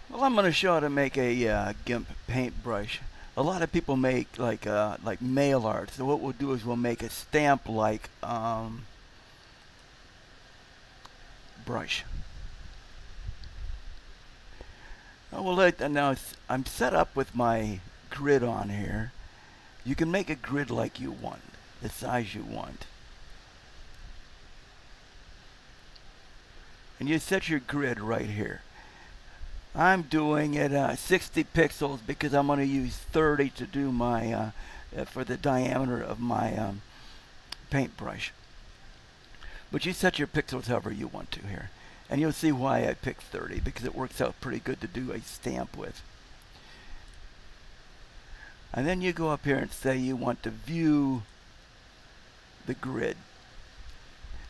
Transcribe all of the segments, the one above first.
Well, I'm going to show how to make a Gimp paintbrush. A lot of people make like mail art. So what we'll do is we'll make a stamp like brush. Now I'm set up with my grid on here. You can make a grid like you want, the size you want. And you set your grid right here. I'm doing it 60 pixels because I'm going to use 30 to do my for the diameter of my paintbrush. But you set your pixels however you want to here. And you'll see why I picked 30, because it works out pretty good to do a stamp with. And then you go up here and say you want to view the grid.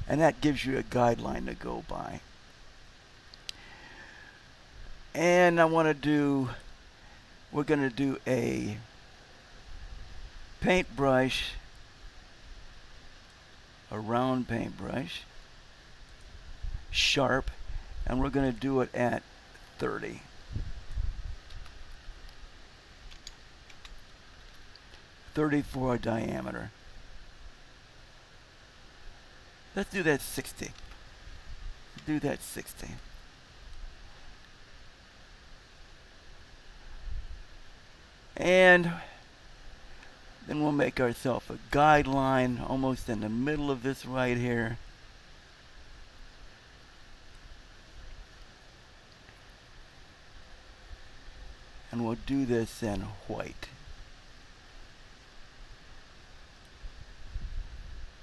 And that gives you a guideline to go by. And we're going to do a paintbrush, a round paintbrush, sharp, and we're going to do it at 30. For a diameter. Let's do that 60. Do that 60. And then we'll make ourselves a guideline almost in the middle of this right here. And we'll do this in white.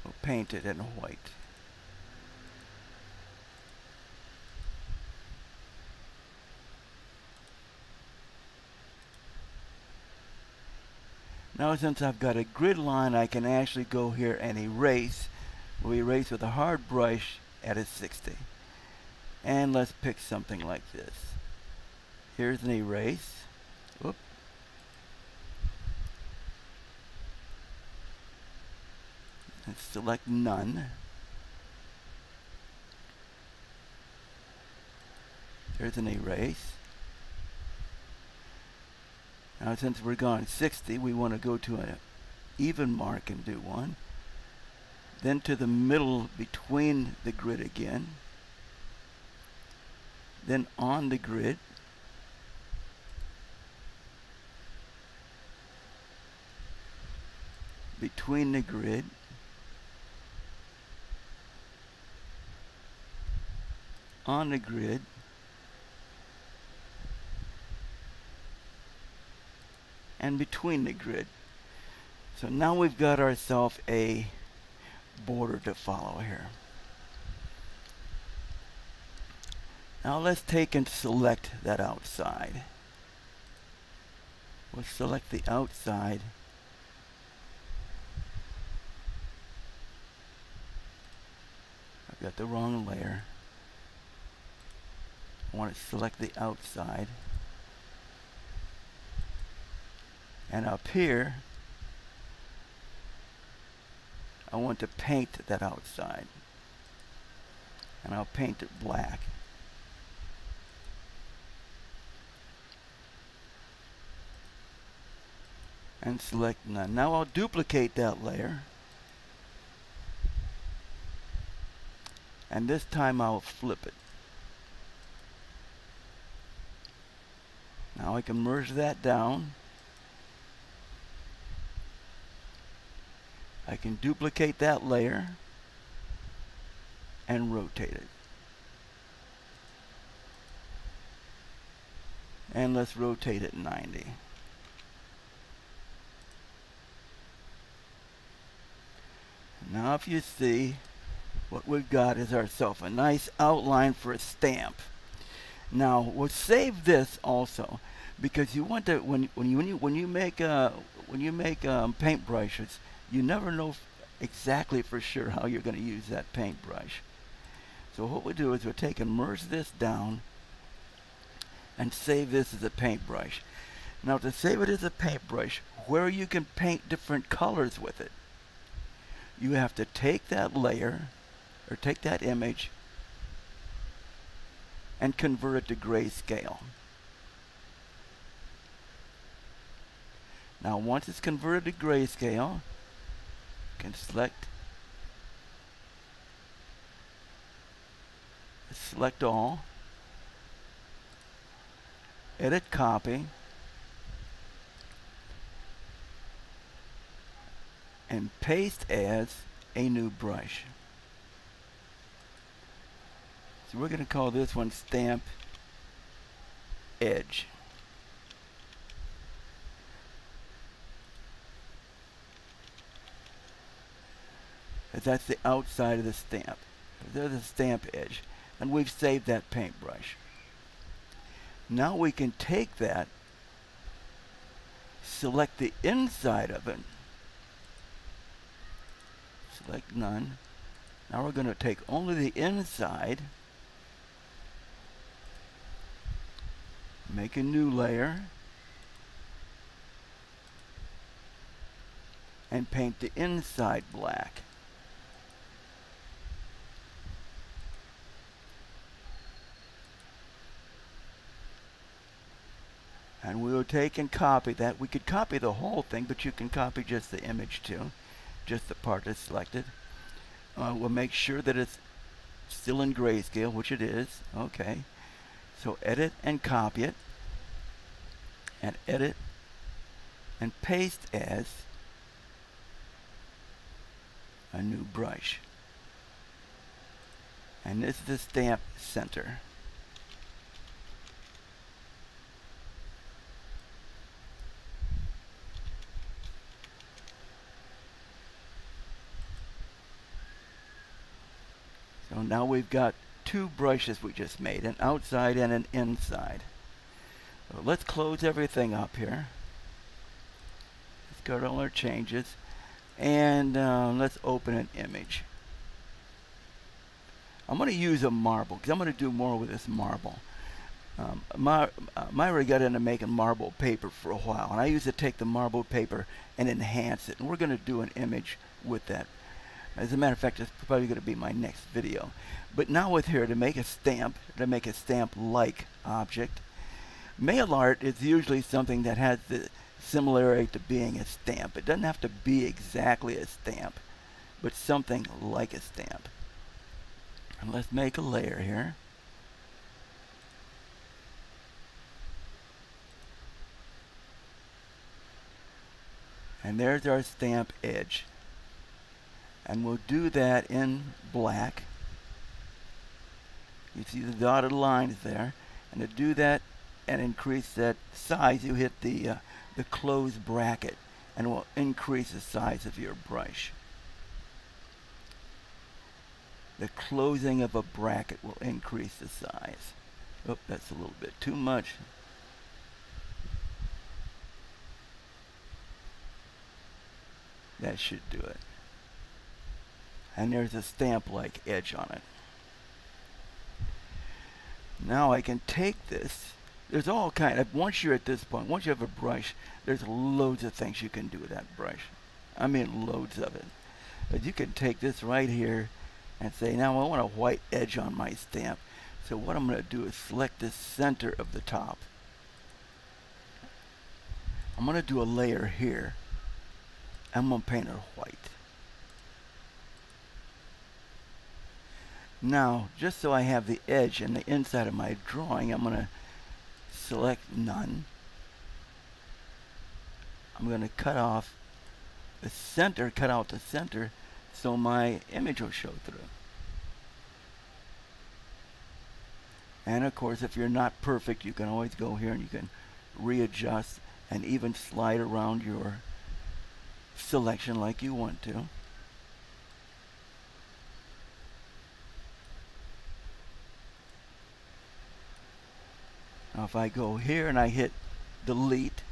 We'll paint it in white. Now since I've got a grid line, I can actually go here and erase. We'll erase with a hard brush at a 60. And let's pick something like this. Here's an erase. Whoop. And select none. There's an erase. Now since we're going 60, we want to go to an even mark and do one. Then to the middle between the grid again. Then on the grid. Between the grid. On the grid. And between the grid. So now we've got ourselves a border to follow here. Now let's take and select that outside. We'll select the outside. I've got the wrong layer. I want to select the outside. And up here, I want to paint that outside. And I'll paint it black. And select none. Now I'll duplicate that layer. And this time I'll flip it. Now I can merge that down. I can duplicate that layer and rotate it. And let's rotate it 90. Now if you see, what we've got is ourselves a nice outline for a stamp. Now we'll save this also, because you want to when you make paintbrushes, you never know exactly for sure how you're going to use that paintbrush. So what we do is we'll take and merge this down and save this as a paintbrush. Now to save it as a paintbrush, where you can paint different colors with it, you have to take that layer or take that image and convert it to grayscale. Now once it's converted to grayscale, you can select all, edit copy, and paste as a new brush. So we're going to call this one Stamp Edge. That's the outside of the stamp. There's the stamp edge. And we've saved that paintbrush. Now we can take that, select the inside of it, select none. Now we're going to take only the inside, make a new layer, and paint the inside black. And we'll take and copy that. We could copy the whole thing, but you can copy just the image too, just the part that's selected. We'll make sure that it's still in grayscale, which it is. Okay. So edit and copy it, and edit and paste as a new brush. And this is the stamp center. So now we've got two brushes we just made, an outside and an inside. So let's close everything up here. Let's go to all our changes, and let's open an image. I'm going to use a marble because I'm going to do more with this marble. Myra got into making marble paper for a while, and I used to take the marble paper and enhance it, and we're going to do an image with that. As a matter of fact, it's probably going to be my next video. But now with here, to make a stamp-like object, mail art is usually something that has the similarity to being a stamp. It doesn't have to be exactly a stamp, but something like a stamp. And let's make a layer here. And there's our stamp edge. And we'll do that in black. You see the dotted lines there. And to do that and increase that size, you hit the close bracket, and it will increase the size of your brush. The closing of a bracket will increase the size. Oh, that's a little bit too much. That should do it. And there's a stamp-like edge on it. Now I can take this. There's all kind of, once you're at this point, once you have a brush, there's loads of things you can do with that brush. I mean loads of it. But you can take this right here and say, now I want a white edge on my stamp. So what I'm going to do is select the center of the top. I'm going to do a layer here. I'm going to paint her white. Now, just so I have the edge and the inside of my drawing, I'm going to select none. I'm going to cut off the center, cut out the center, so my image will show through. And of course, if you're not perfect, you can always go here and you can readjust and even slide around your selection like you want to. Now if I go here and I hit delete,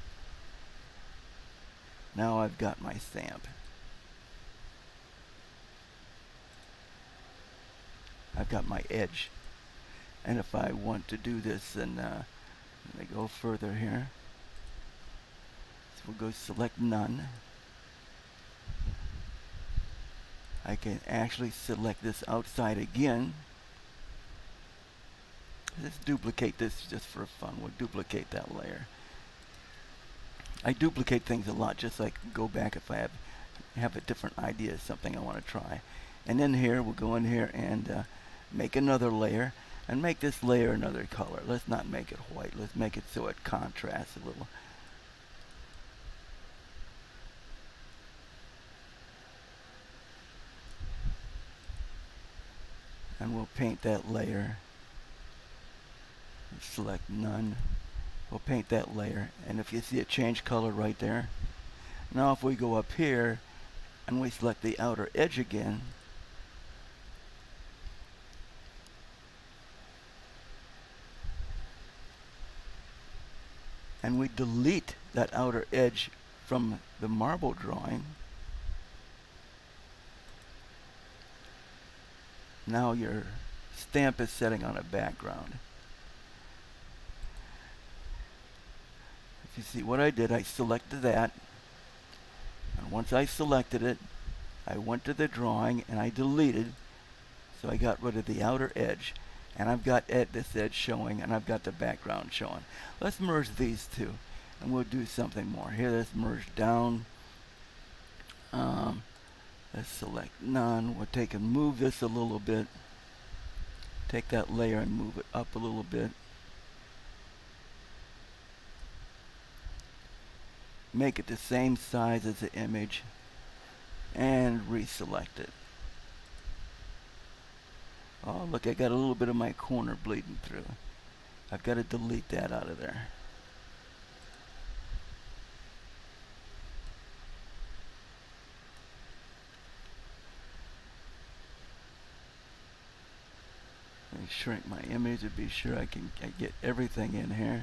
now I've got my stamp. I've got my edge. And if I want to do this, then let me go further here. So we'll go select none. I can actually select this outside again. Let's duplicate this just for fun. We'll duplicate that layer. I duplicate things a lot just so I can go back if I have a different idea of something I want to try. And in here, we'll go in here and make another layer and make this layer another color. Let's not make it white. Let's make it so it contrasts a little. And we'll paint that layer. Select none. We'll paint that layer, and if you see it change color right there. Now if we go up here and we select the outer edge again, and we delete that outer edge from the marble drawing, now your stamp is setting on a background. If you see what I did, I selected that, and once I selected it, I went to the drawing and I deleted, so I got rid of the outer edge, and I've got this edge showing, and I've got the background showing. Let's merge these two, and we'll do something more. Here, let's merge down. Let's select none. We'll take and move this a little bit. Take that layer and move it up a little bit. Make it the same size as the image and reselect it. Oh, look, I got a little bit of my corner bleeding through. I've got to delete that out of there. Let me shrink my image to be sure I get everything in here.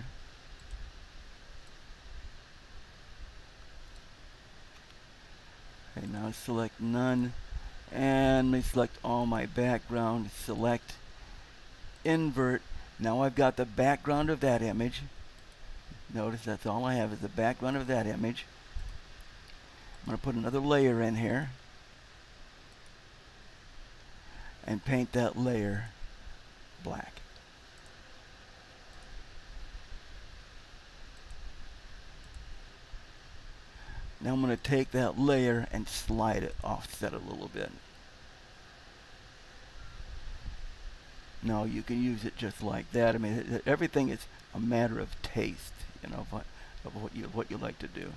Okay, now select none, and let me select all my background, select invert. Now I've got the background of that image. Notice that's all I have is the background of that image. I'm going to put another layer in here and paint that layer black. Now I'm going to take that layer and slide it, offset it a little bit. No, you can use it just like that. I mean, everything is a matter of taste, you know, of what you like to do.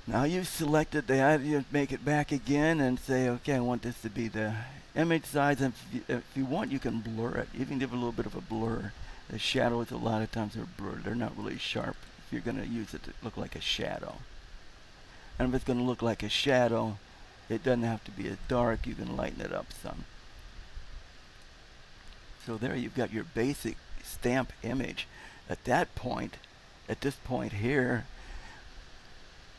Now you've selected that, you make it back again and say, okay, I want this to be the image size. And if you want, you can blur it. You can give it a little bit of a blur. The shadows, a lot of times, are blurred. They're not really sharp if you're going to use it to look like a shadow. And if it's going to look like a shadow, it doesn't have to be as dark. You can lighten it up some. So there you've got your basic stamp image. At that point, at this point here,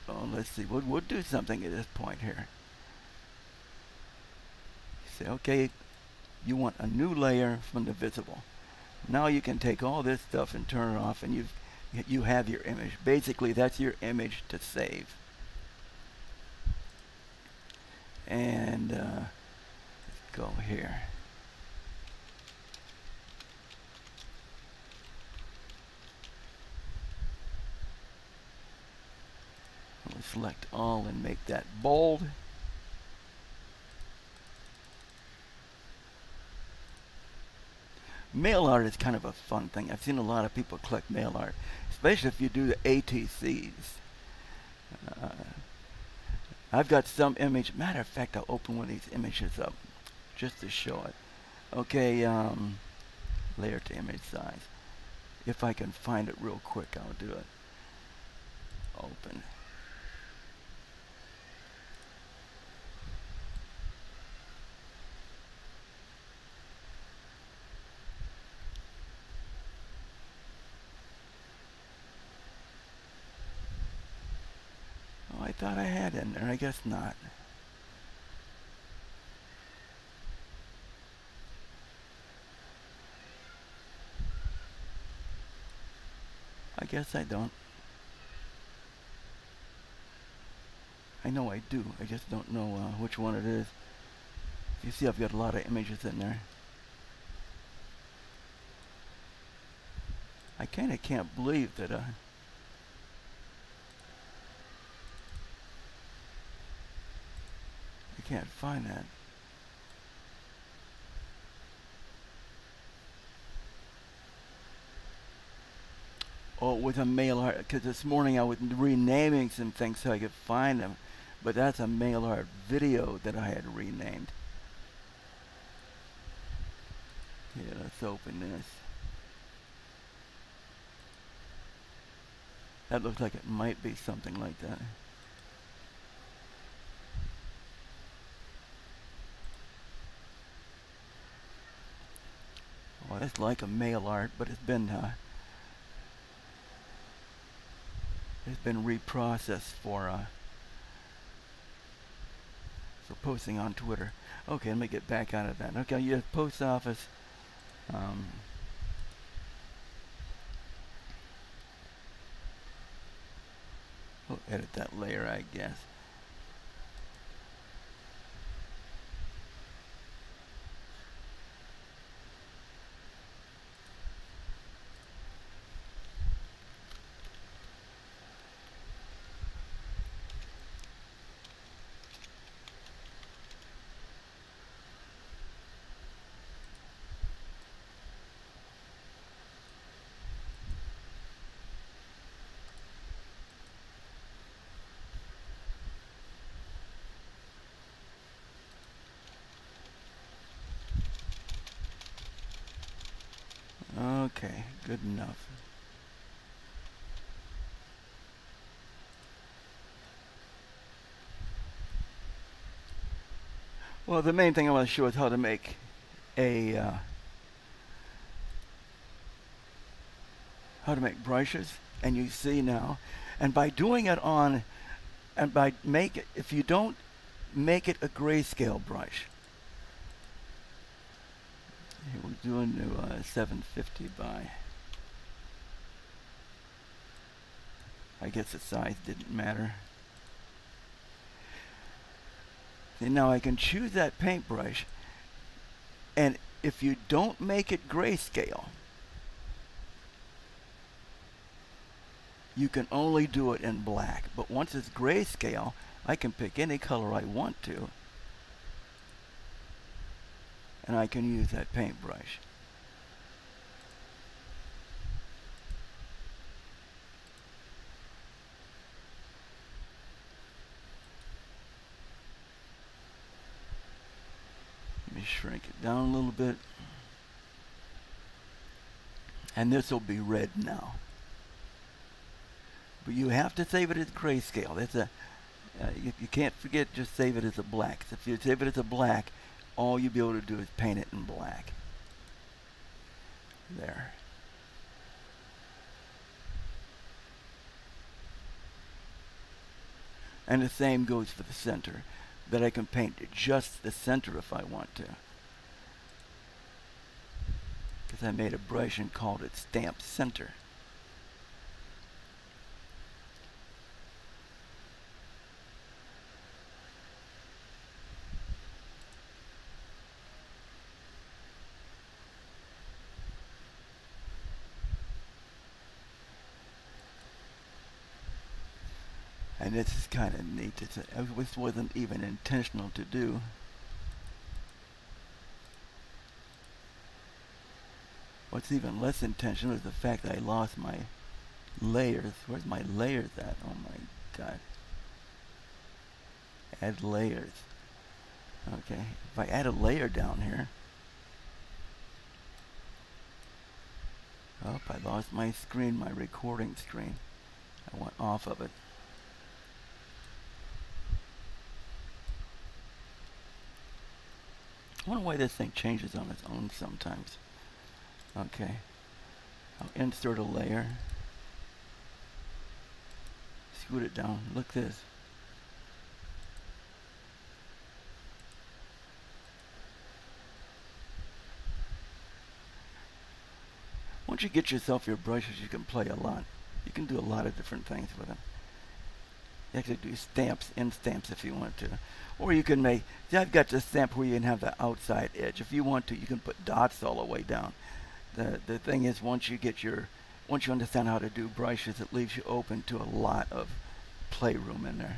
oh, let's see, we'll do something at this point here. You say, okay, you want a new layer from the visible. Now you can take all this stuff and turn it off, and you have your image. Basically, that's your image to save. And let's go here. We'll select all and make that bold. Mail art is kind of a fun thing. I've seen a lot of people collect mail art, especially if you do the ATCs. I've got some image. Matter of fact, I'll open one of these images up just to show it. Okay, layer to image size. If I can find it real quick, I'll do it. Open. I thought I had in there. I guess not. I guess I don't. I know I do. I just don't know which one it is. You see, I've got a lot of images in there. I kind of can't believe that I can't find that. Oh, with a mail art, because this morning I was renaming some things so I could find them, but that's a mail art video that I had renamed. Here, let's open this. That looks like it might be something like that. Well, it's like a mail art, but it's been reprocessed for posting on Twitter. Okay, let me get back out of that. Okay, you have post office. We'll edit that layer, I guess. Okay, good enough. Well, the main thing I want to show is how to make brushes, and you see now, and by doing it on, and by if you don't make it a grayscale brush. Here we're doing 750 by. I guess the size didn't matter. And now I can choose that paintbrush, and if you don't make it grayscale, you can only do it in black. But once it's grayscale, I can pick any color I want to, and I can use that paintbrush. Let me shrink it down a little bit. And this will be red now. But you have to save it as grayscale. That's you can't forget, just save it as a black. So if you save it as a black, all you'll be able to do is paint it in black. There. And the same goes for the center, that I can paint just the center if I want to. Because I made a brush and called it Stamp Center. And this is kind of neat. This wasn't even intentional to do. What's even less intentional is the fact that I lost my layers. Where's my layers at? Oh my god. Add layers. Okay, if I add a layer down here. Oh, I lost my screen, my recording screen. I went off of it. I wonder why this thing changes on its own sometimes. Okay, I'll insert a layer, scoot it down, look at this. Once you get yourself your brushes, you can play a lot. You can do a lot of different things with them. You actually do stamps, in stamps if you want to. Or you can make, see, I've got this stamp where you can have the outside edge. If you want to, you can put dots all the way down. The thing is, once you get your once you understand how to do brushes, it leaves you open to a lot of playroom in there.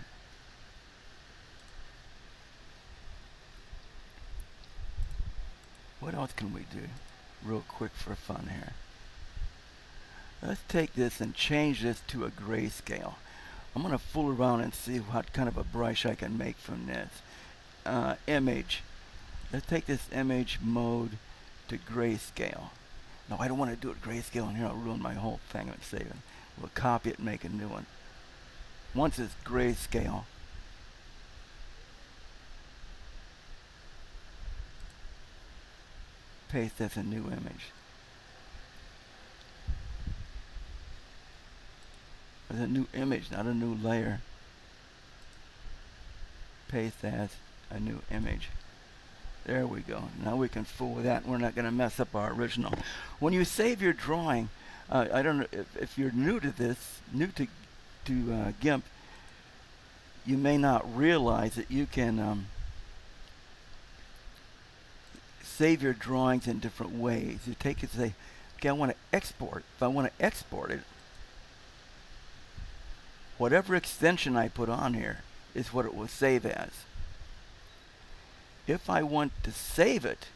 What else can we do real quick for fun here? Let's take this and change this to a grayscale. I'm going to fool around and see what kind of a brush I can make from this. Image. Let's take this image mode to grayscale. No, I don't want to do it grayscale in here. I'll ruin my whole thing and save it. We'll copy it and make a new one. Once it's grayscale, paste as a new image. As a new image, not a new layer. Paste as a new image. There we go. Now we can fool with that. We're not going to mess up our original. When you save your drawing, I don't know if you're new to this, new to Gimp, you may not realize that you can save your drawings in different ways. You take it and say, okay, I want to export. If I want to export it, whatever extension I put on here is what it will save as. If I want to save it,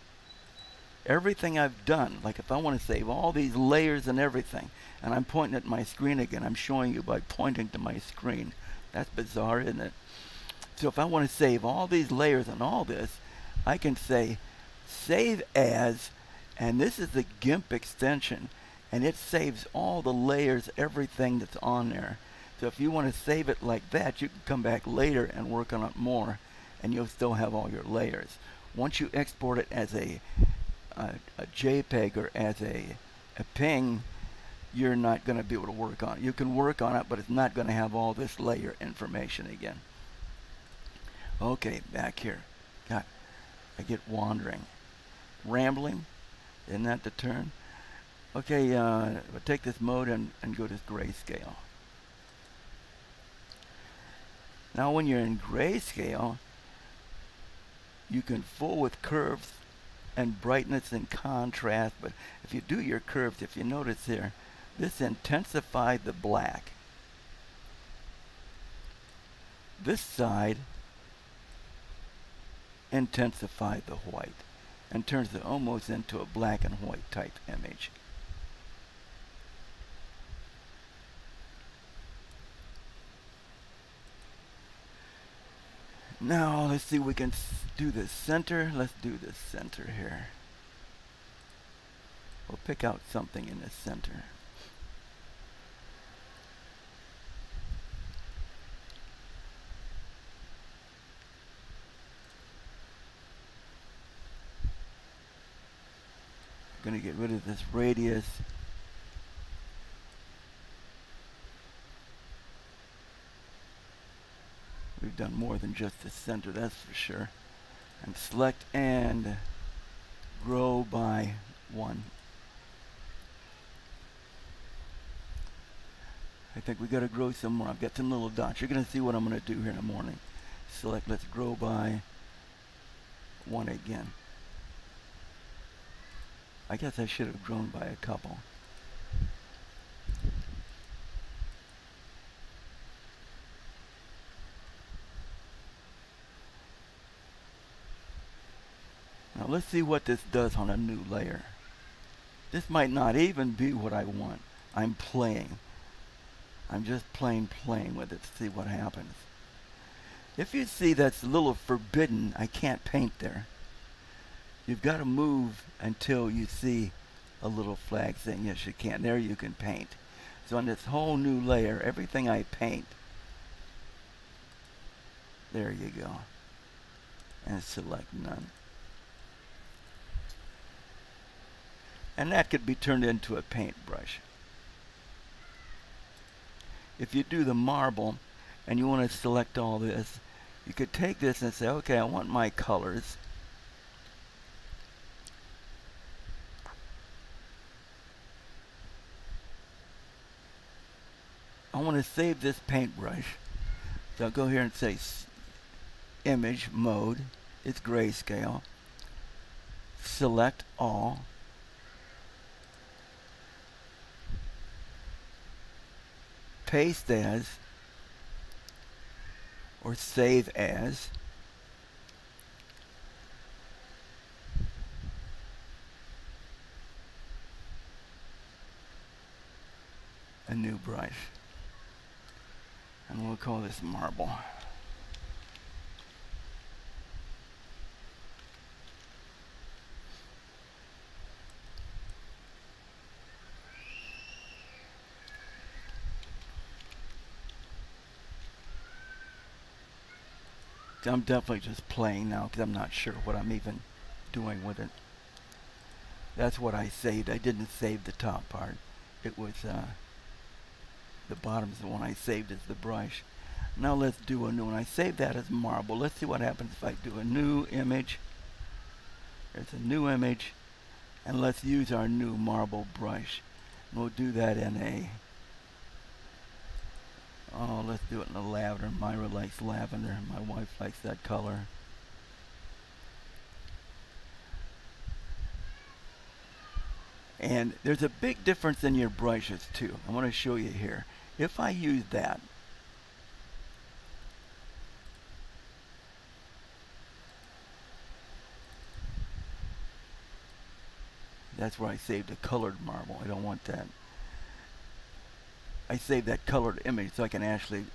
everything I've done, like if I want to save all these layers and everything, and I'm pointing at my screen again, I'm showing you by pointing to my screen. That's bizarre, isn't it? So if I want to save all these layers and all this, I can say save as, and this is the Gimp extension, and it saves all the layers, everything that's on there. So if you want to save it like that, you can come back later and work on it more, and you'll still have all your layers. Once you export it as a JPEG or as a ping, you're not going to be able to work on it. You can work on it, but it's not going to have all this layer information again. Okay, back here. God, I get wandering. Rambling, isn't that the term? Okay, we'll take this mode and go to grayscale. Now when you're in grayscale, you can fool with curves and brightness and contrast, but if you do your curves, if you notice here, this intensified the black. This side intensified the white and turns it almost into a black and white type image. Now let's see, we can do the center. Let's do the center here. We'll pick out something in the center. I'm going to get rid of this radius. We've done more than just the center, that's for sure. And select and grow by 1. I think we got to grow some more. I've got some little dots. You're going to see what I'm going to do here in the morning. Select, let's grow by 1 again. I guess I should have grown by a couple. Now let's see what this does on a new layer. This might not even be what I want. I'm playing. I'm just playing with it to see what happens. If you see that's a little forbidden, I can't paint there. You've got to move until you see a little flag saying yes you can. There you can paint. So on this whole new layer, everything I paint, there you go. And select none. And that could be turned into a paintbrush. If you do the marble and you want to select all this, you could take this and say, okay, I want my colors. I want to save this paintbrush. So I'll go here and say image mode. It's grayscale. Select all. paste as or save as a new brush. And we'll call this marble. I'm definitely just playing now because I'm not sure what I'm even doing with it. That's what I saved. I didn't save the top part. It was the bottom is the one I saved as the brush. Now let's do a new one. I saved that as marble. Let's see what happens if I do a new image. There's a new image, and let's use our new marble brush. And we'll do that in a let's do it in a lavender. Myra likes lavender. My wife likes that color. And there's a big difference in your brushes too. I want to show you here. If I use that, that's where I saved a colored marble. I don't want that. I saved that colored image so I can actually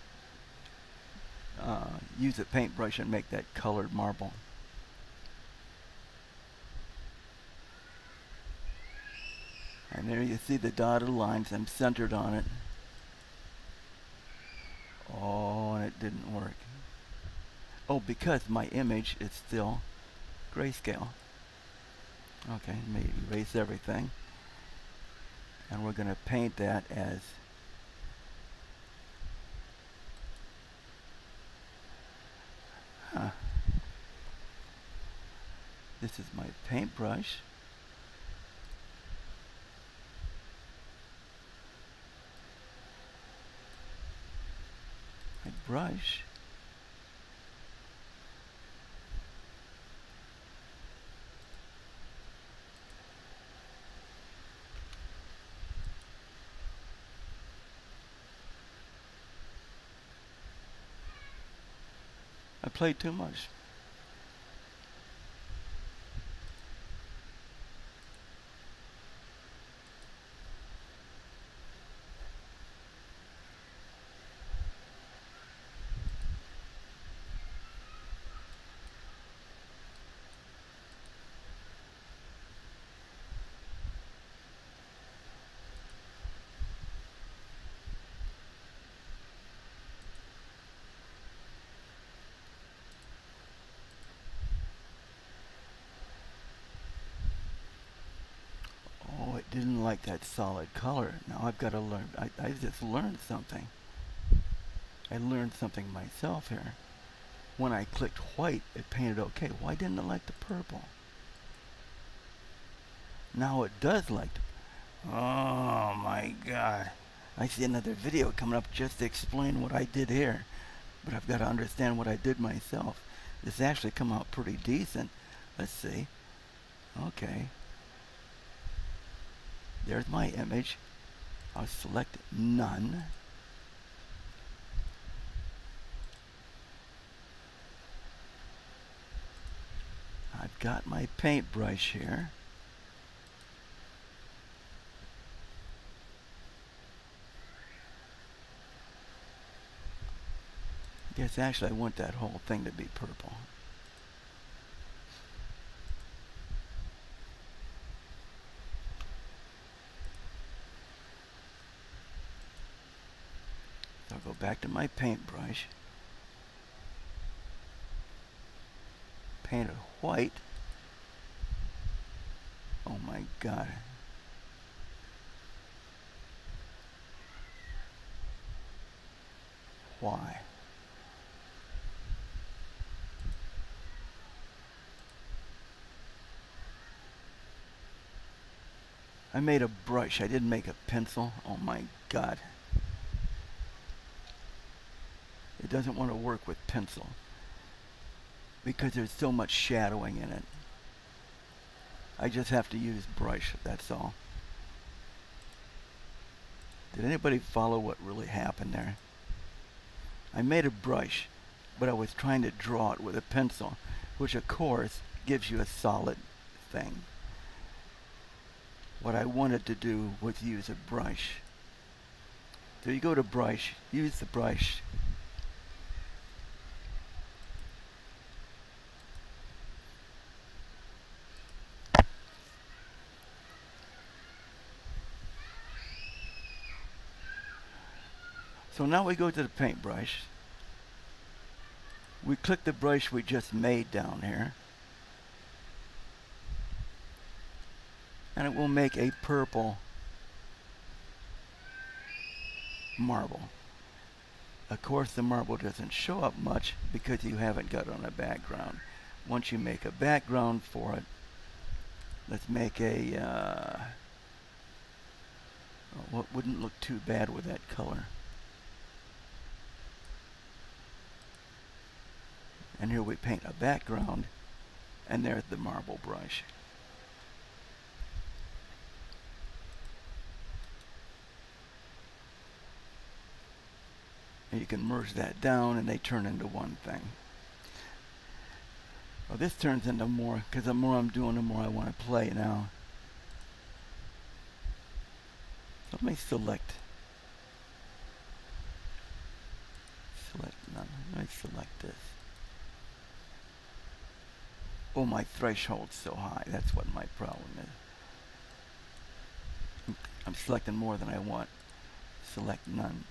use a paintbrush and make that colored marble. And there you see the dotted lines. I'm centered on it. Oh, and it didn't work. Oh, because my image is still grayscale. Okay, let me erase everything. And we're going to paint that as this is my paintbrush. My brush. I played too much. Didn't like that solid color. Now I've got to learn. I just learned something. I learned something myself here. When I clicked white, it painted okay. Why didn't it like the purple? Now it does like the... Oh my God. I see another video coming up just to explain what I did here. But I've got to understand what I did myself. This actually come out pretty decent. Let's see. Okay. There's my image. I'll select none. I've got my paintbrush here. I guess actually I want that whole thing to be purple. So I'll go back to my paintbrush. Paint it white. Oh my God. Why? I made a brush. I didn't make a pencil. Oh my God. It doesn't want to work with pencil because there's so much shadowing in it. I just have to use brush, that's all. Did anybody follow what really happened there? I made a brush, but I was trying to draw it with a pencil, which of course gives you a solid thing. What I wanted to do was use a brush. So you go to brush, use the brush. So now we go to the paintbrush. We click the brush we just made down here. And it will make a purple marble. Of course, the marble doesn't show up much because you haven't got on a background. Once you make a background for it, let's make a what wouldn't look too bad with that color. And here we paint a background, and there's the marble brush. And you can merge that down and they turn into one thing. Well, this turns into more, because the more I'm doing, the more I want to play now. Let me select none. Let me select this. Oh, my threshold's so high. That's what my problem is. I'm selecting more than I want. Select none.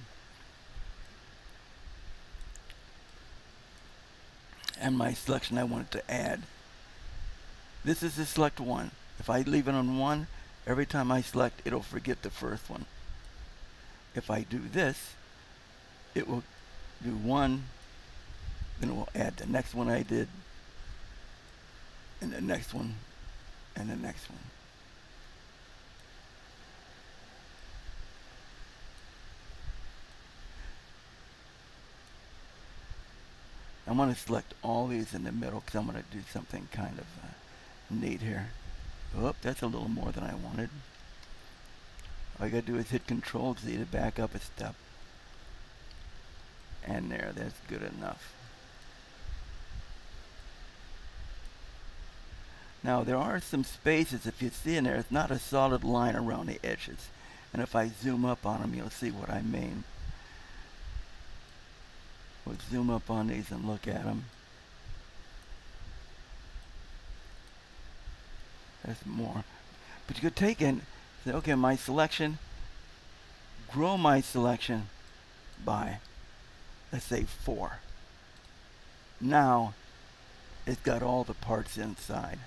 And my selection I wanted to add. This is the select one. If I leave it on 1, every time I select, it'll forget the first one. If I do this, it will do 1, then it will add the next one I did, and the next one, and the next one. I want to select all these in the middle because I'm going to do something kind of neat here. Oh, that's a little more than I wanted. All you got to do is hit Control-Z to back up a step. And there, that's good enough. Now there are some spaces, if you see in there, it's not a solid line around the edges. And if I zoom up on them, you'll see what I mean. We'll zoom up on these and look at them. That's more. But you could take and say, okay, my selection, grow my selection by, let's say 4. Now, it's got all the parts inside,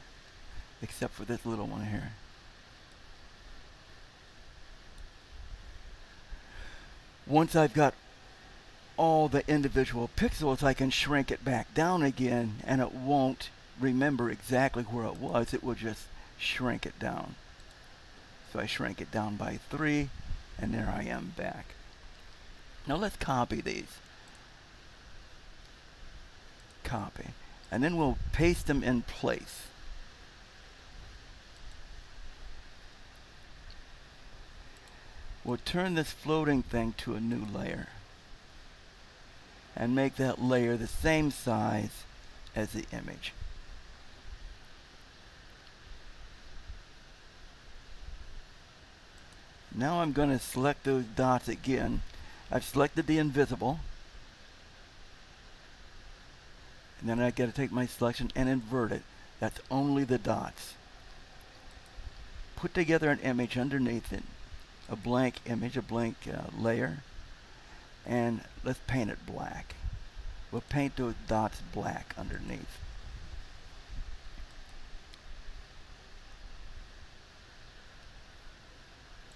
except for this little one here. Once I've got all the individual pixels, I can shrink it back down again, and it won't remember exactly where it was. It will just shrink it down. So I shrink it down by 3, and there I am back. Now let's copy these. Copy. And then we'll paste them in place. We'll turn this floating thing to a new layer and make that layer the same size as the image. Now I'm going to select those dots again. I've selected the invisible, and then I got to take my selection and invert it. That's only the dots. Put together an image underneath it, a blank image, a blank layer, and let's paint it black. We'll paint those dots black underneath.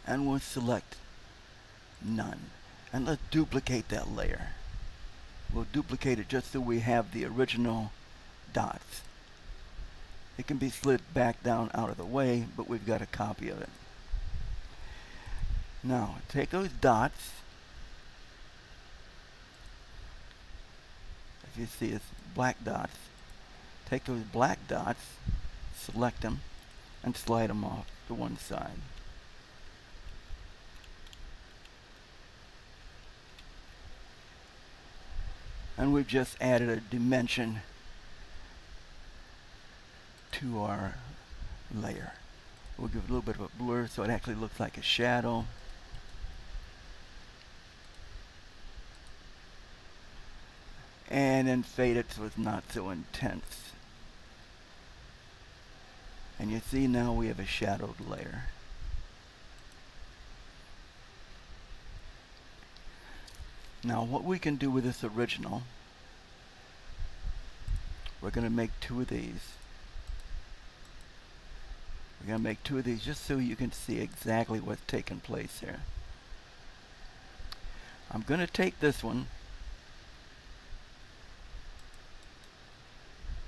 And we'll select none. And let's duplicate that layer. We'll duplicate it just so we have the original dots. It can be slid back down out of the way, but we've got a copy of it. Now, take those dots. If you see it's black dots. Take those black dots, select them, and slide them off to one side. And we've just added a dimension to our layer. We'll give it a little bit of a blur so it actually looks like a shadow. And then fade it so it's not so intense. And you see now we have a shadowed layer. Now what we can do with this original, we're going to make two of these. We're going to make two of these just so you can see exactly what's taking place here. I'm going to take this one.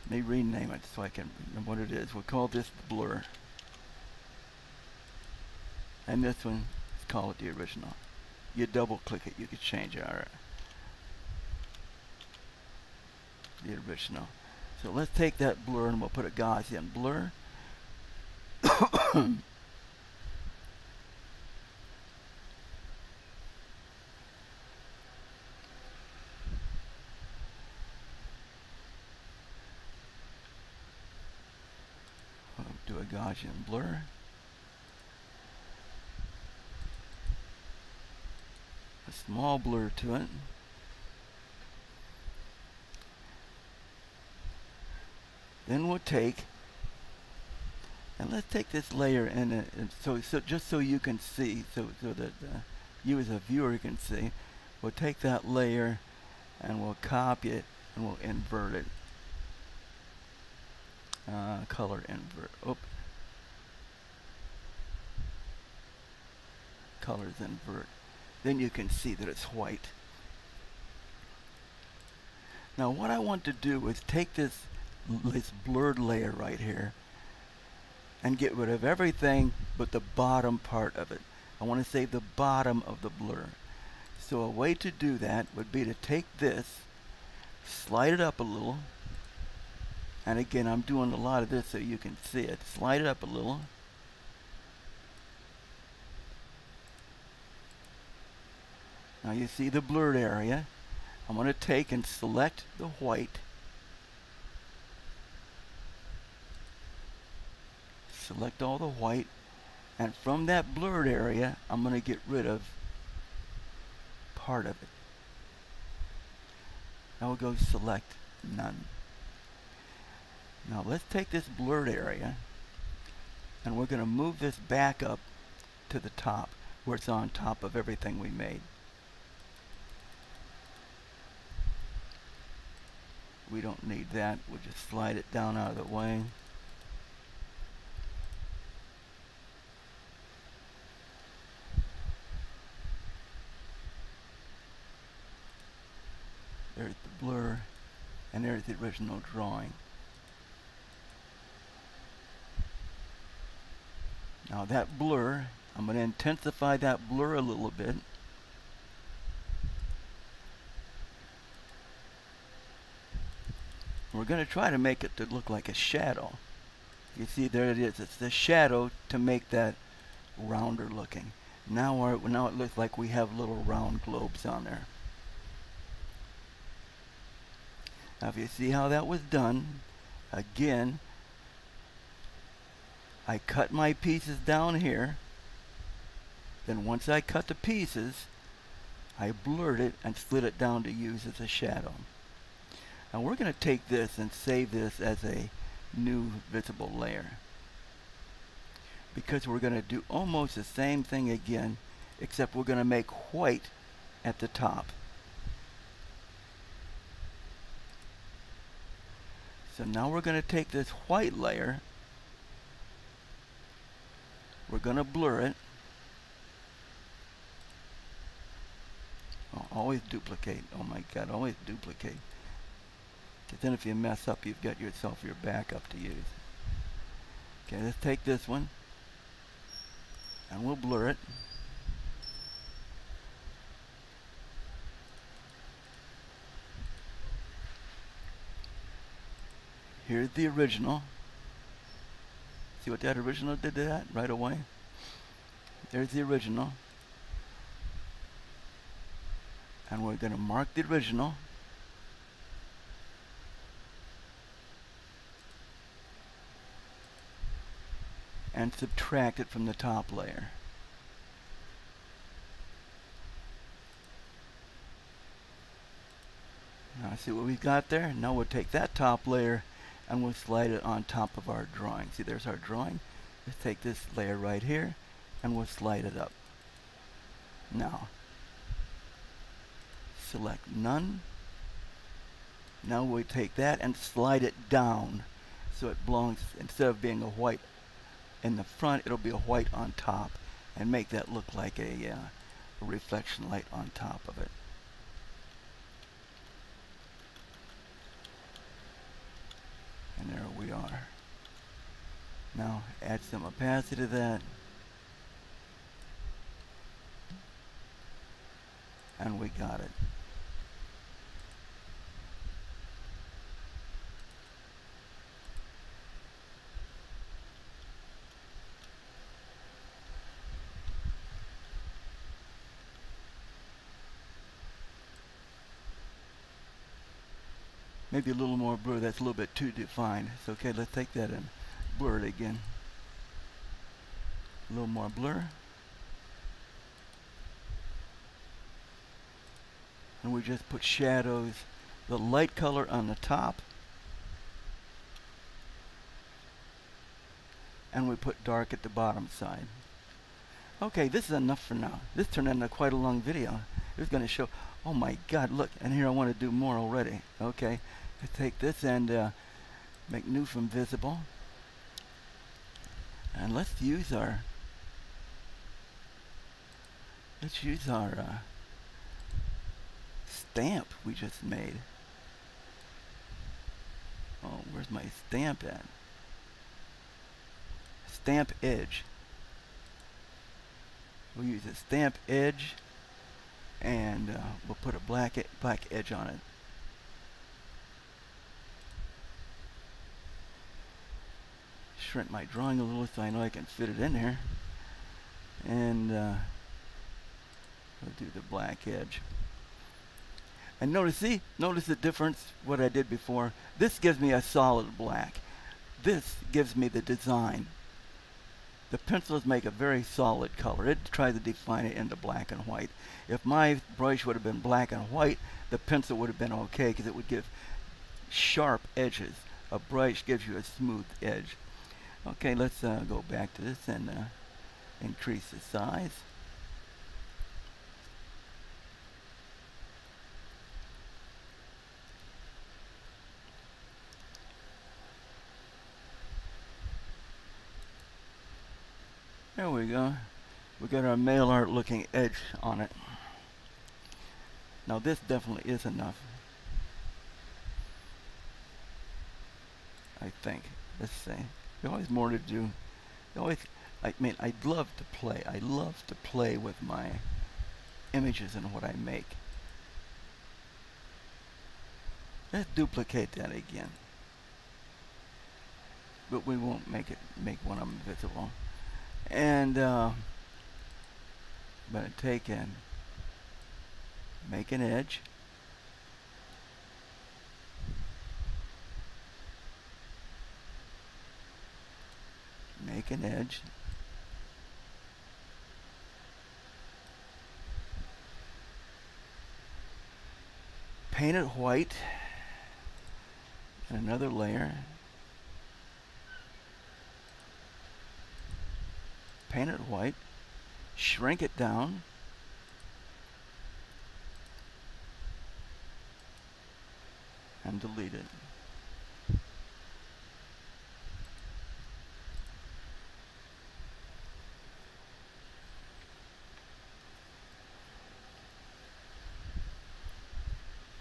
Let me rename it so I can remember what it is. We'll call this blur. And this one, let's call it the original. You double click it, you can change it. Alright. The original. So let's take that blur and we'll put a Gaussian blur. Do a Gaussian blur. A small blur to it. Then we'll take, and let's take this layer and so just so you can see, so that you as a viewer can see, we'll take that layer and we'll copy it and we'll invert it. Color invert. Oop. Colors invert. Then you can see that it's white. Now what I want to do is take this blurred layer right here and get rid of everything but the bottom part of it. I want to save the bottom of the blur. So a way to do that would be to take this, slide it up a little, and again I'm doing a lot of this so you can see it. Slide it up a little. Now you see the blurred area. I'm going to take and select the white. Select all the white. And from that blurred area, I'm going to get rid of part of it. Now we'll go select none. Now let's take this blurred area and we're going to move this back up to the top where it's on top of everything we made. We don't need that. We'll just slide it down out of the way. There's the blur, and there's the original drawing. Now that blur, I'm going to intensify that blur a little bit. We're going to try to make it to look like a shadow. You see, there it is. It's the shadow to make that rounder looking. Now it looks like we have little round globes on there. Now if you see how that was done, again, I cut my pieces down here. Then once I cut the pieces, I blurred it and slid it down to use as a shadow. Now we're going to take this and save this as a new visible layer, because we're going to do almost the same thing again, except we're going to make white at the top. So now we're going to take this white layer, we're going to blur it. Oh, always duplicate. Oh my God, always duplicate. Because then if you mess up, you've got yourself your backup to use. Okay, let's take this one and we'll blur it. Here's the original. See what that original did to that right away? There's the original. And we're going to mark the original. and subtract it from the top layer. Now see what we've got there? Now we'll take that top layer and we'll slide it on top of our drawing. See, there's our drawing. Let's take this layer right here and we'll slide it up. Now, select none. Now we take that and slide it down so it belongs, instead of being a white in the front, it'll be a white on top, and make that look like a reflection light on top of it. And there we are. Now add some opacity to that. And we got it. Maybe a little more blur. That's a little bit too defined. It's okay. Let's take that and blur it again. A little more blur. And we just put shadows, the light color on the top, and we put dark at the bottom side. Okay, this is enough for now. This turned into quite a long video. It was going to show, oh my God, look, and here I want to do more already. Okay, let's take this and make new from visible. And let's use our stamp we just made. Oh, where's my stamp at? Stamp edge. We'll use a stamp edge, and we'll put a black edge on it. Shrink my drawing a little so I know I can fit it in there. And we'll do the black edge. And notice the difference, what I did before. This gives me a solid black. This gives me the design. The pencils make a very solid color. It tries to define it into black and white. If my brush would have been black and white, the pencil would have been okay because it would give sharp edges. A brush gives you a smooth edge. Okay, let's go back to this and increase the size. There we go. We got our mail art looking edge on it. Now this definitely is enough, I think. Let's see. There's always more to do. I mean, I'd love to play. I love to play with my images and what I make. Let's duplicate that again. But we won't make one of them visible. And I'm going to take and make an edge. Make an edge. Paint it white. And another layer. Paint it white, shrink it down, and delete it.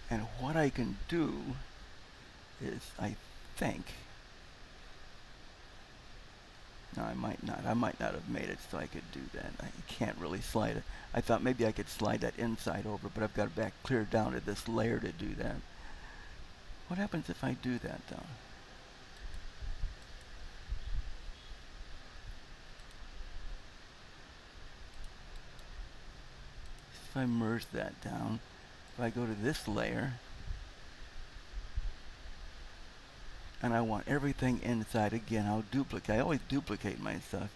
And what I can do is, I think, no, I might not have made it so I could do that. I can't really slide it. I thought maybe I could slide that inside over, but I've got to back clear down to this layer to do that. What happens if I do that though? If I merge that down, if I go to this layer, and I want everything inside again. I always duplicate my stuff.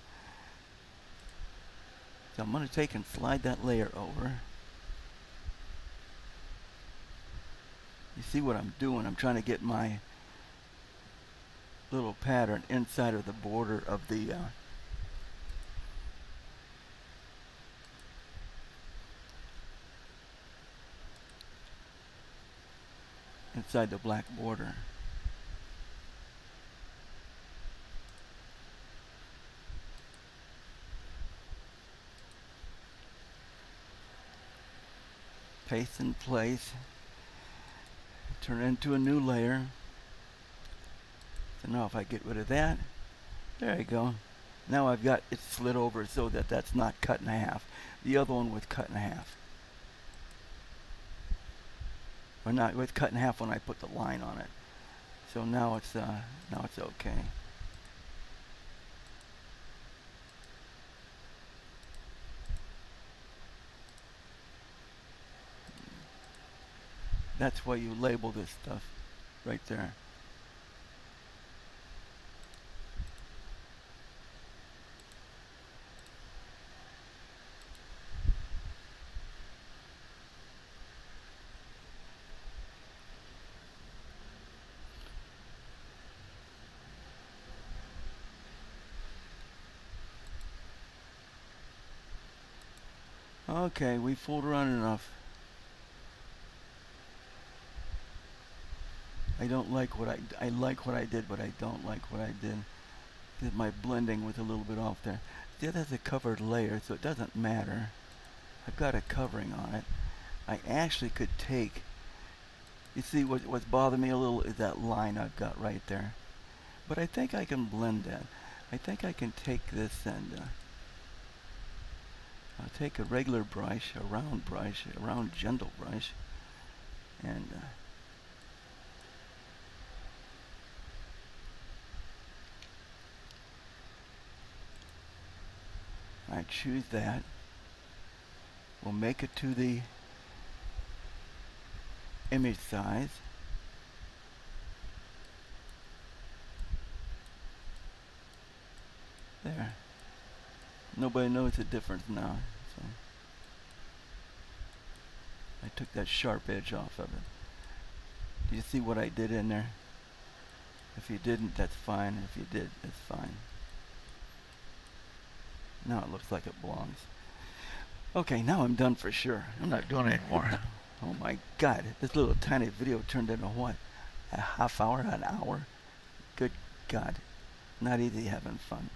So I'm going to take and slide that layer over. You see what I'm doing? I'm trying to get my little pattern inside of the border of the inside the black border. Paste in place. Turn it into a new layer. So now if I get rid of that, there you go. Now I've got it slid over so that that's not cut in half. The other one was cut in half. Or not, it was cut in half when I put the line on it. So now it's okay. That's why you label this stuff right there. Okay, we fooled around enough. I don't like what I like what I did, but I don't like what I did. My blending was a little bit off there. See, that's a covered layer, so it doesn't matter. I've got a covering on it. I actually could take, you see what's bothering me a little is that line I've got right there. But I think I can blend that. I think I can take this and I'll take a regular brush, a round gentle brush, and I choose that. We'll make it to the image size. There. Nobody knows the difference now. So I took that sharp edge off of it. Do you see what I did in there? If you didn't, that's fine. If you did, it's fine. Now it looks like it belongs. Okay, now I'm done for sure. I'm not doing it anymore. Oh my God, this little tiny video turned into what? A half hour, an hour? Good God. Not easy having fun.